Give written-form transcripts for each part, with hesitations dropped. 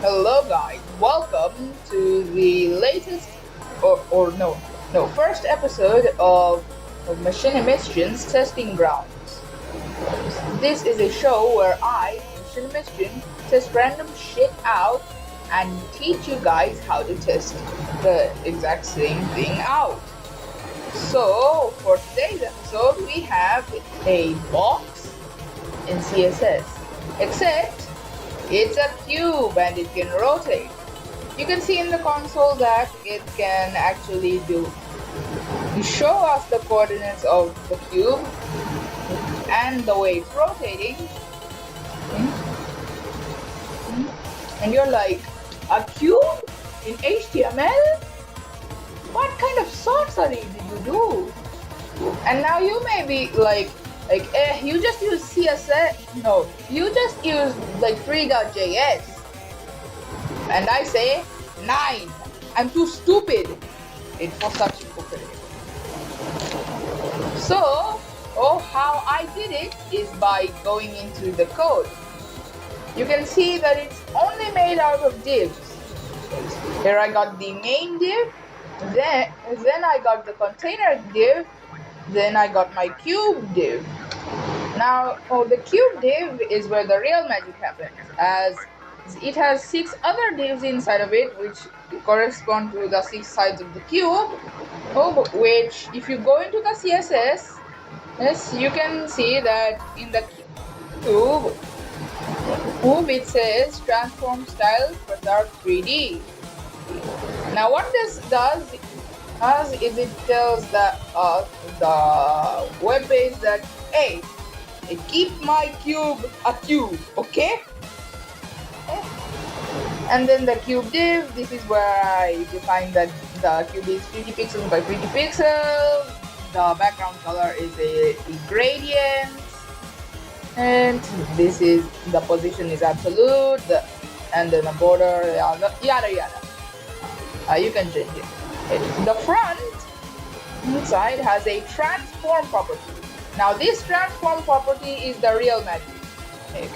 Hello guys, welcome to the latest first episode of Machinimistian's Testing Grounds. This is a show where I, Machinimistian, test random shit out and teach you guys how to test the exact same thing out. So for today's episode we have a box in CSS, except it's a cube and it can rotate. You can see in the console that it can actually show us the coordinates of the cube and the way it's rotating. And you're like, a cube in HTML? What kind of sorcery did you do? And now you may be like, you just use CSS. No, you just use like free.js. And I say, 9. I'm too stupid for such stupidity. So, how I did it is by going into the code. You can see that it's only made out of divs. Here I got the main div, then I got the container div, then I got my cube div. Now, the cube div is where the real magic happens, as it has 6 other divs inside of it, which correspond to the 6 sides of the cube, which, if you go into the CSS, yes, you can see that in the cube, it says transform style for dark 3D. Now, what this does is it tells the web page that, hey, keep my cube a cube, okay? And then the cube div, this is where I define that the cube is 50 pixels by 50 pixels. The background color is a gradient, and this is the position is absolute, and then a border, yada yada. You can change it. The front side has a transform property. Now this transform property is the real magic.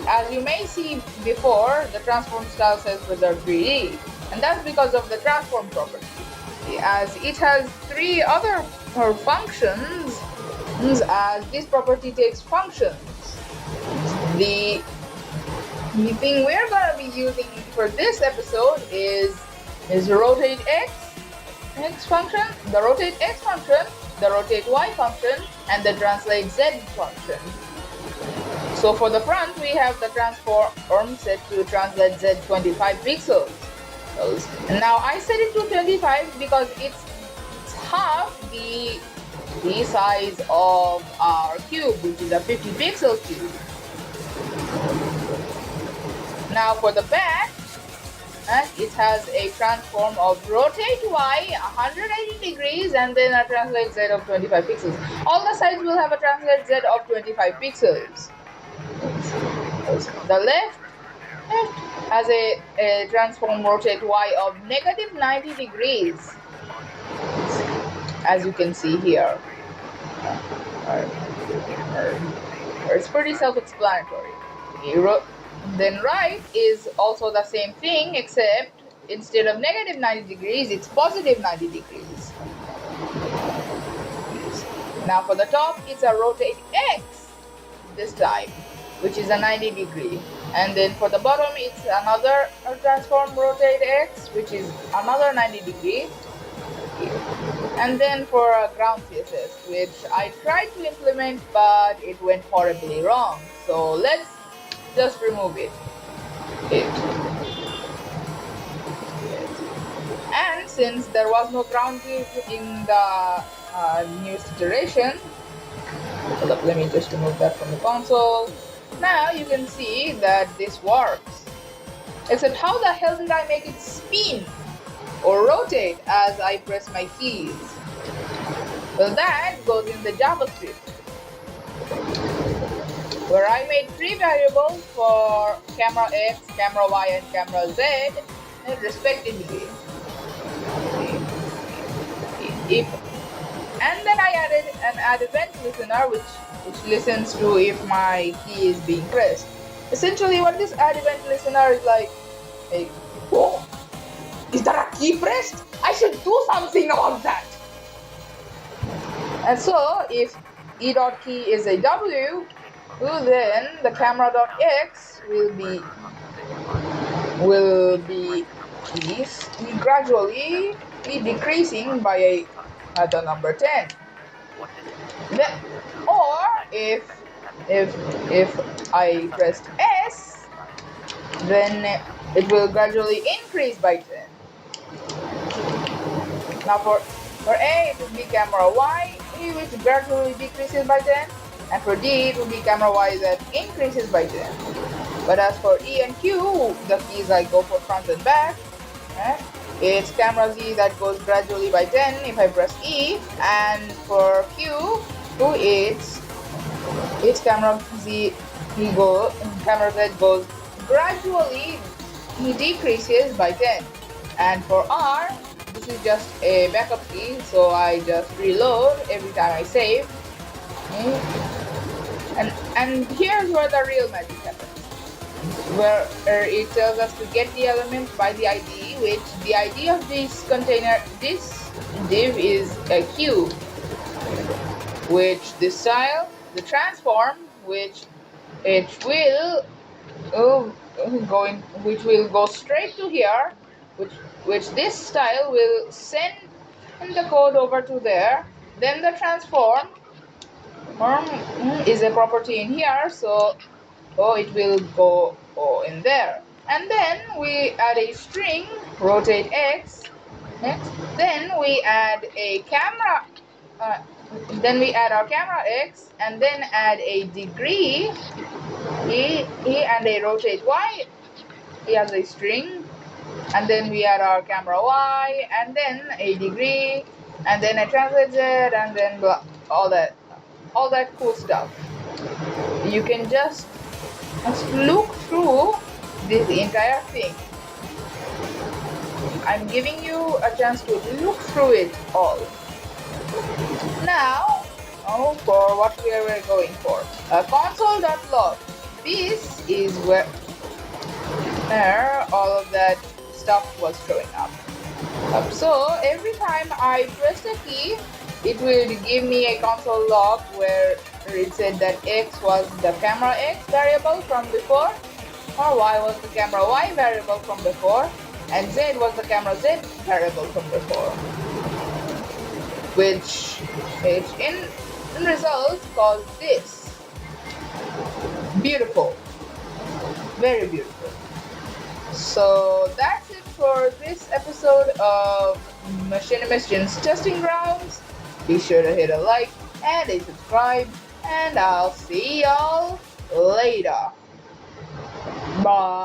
As you may see before, the transform style says wizard 3D, and that's because of the transform property. As it has 3 other functions, as this property takes functions. The thing we're going to be using for this episode is rotate x function, the rotate x function, the rotate y function, and the translate z function. So for the front, we have the transform set to translate z 25 pixels. And now I set it to 25 because it's half the size of our cube, which is a 50 pixel cube. Now for the back, it has a transform of rotate y 180 degrees and then a translate z of 25 pixels. All the sides will have a translate z of 25 pixels. The left has a transform rotate y of negative 90 degrees, as you can see here. It's pretty self-explanatory. Then right is also the same thing, except instead of negative 90 degrees, it's positive 90 degrees. Now for the top, it's a rotate x this time, which is a 90 degree. And then for the bottom, it's another transform rotate x, which is another 90 degree. And then for a ground CSS, which I tried to implement, but it went horribly wrong. So let's just remove it. And since there was no ground div in the newest iteration, let me just remove that from the console. Now you can see that this works. Except how the hell did I make it spin or rotate as I press my keys? Well, that goes in the JavaScript, where I made 3 variables for camera X, camera Y, and camera Z, respectively. And then I added an add event listener, which listens to if my key is being pressed. Essentially, what this add event listener is like, a oh, is that a key pressed? I should do something about that. And so if e dot key is a W, then the camera dot x will be gradually be decreasing by the number 10. Then, or if I pressed S, then it will gradually increase by 10. Now for A it will be camera Y, which gradually decreases by 10, and for D it will be camera Y that increases by 10. But as for E and Q, the keys I go for front and back, it's camera Z that goes gradually by 10 if I press E, and for Q, it's camera Z goes gradually, he decreases by 10. And for R, this is just a backup key, so I just reload every time I save. And here's where the real magic happens, where it tells us to get the element by the ID, which the ID of this container, this div is a cube, which the style, the transform, which will go straight to here, which this style will send the code over to there. Then the transform is a property in here, so it will go in there. And then we add a string, rotate x. Then we add a camera. Then we add our camera x, and then add a degree and a rotate y as a string, and then we add our camera y, and then a degree, and then a translate z, and then blah, all that cool stuff. You can just look through this entire thing. I'm giving you a chance to look through it all. Now, for what we are going for, console.log. This is where all of that stuff was showing up. So every time I press a key, it will give me a console log where it said that x was the camera x variable from before, or y was the camera y variable from before, and z was the camera z variable from before, which in results caused this. Beautiful, very beautiful. So that's it for this episode of Machinimistian's Testing Grounds. Be sure to hit a like and a subscribe, and I'll see y'all later. Bye.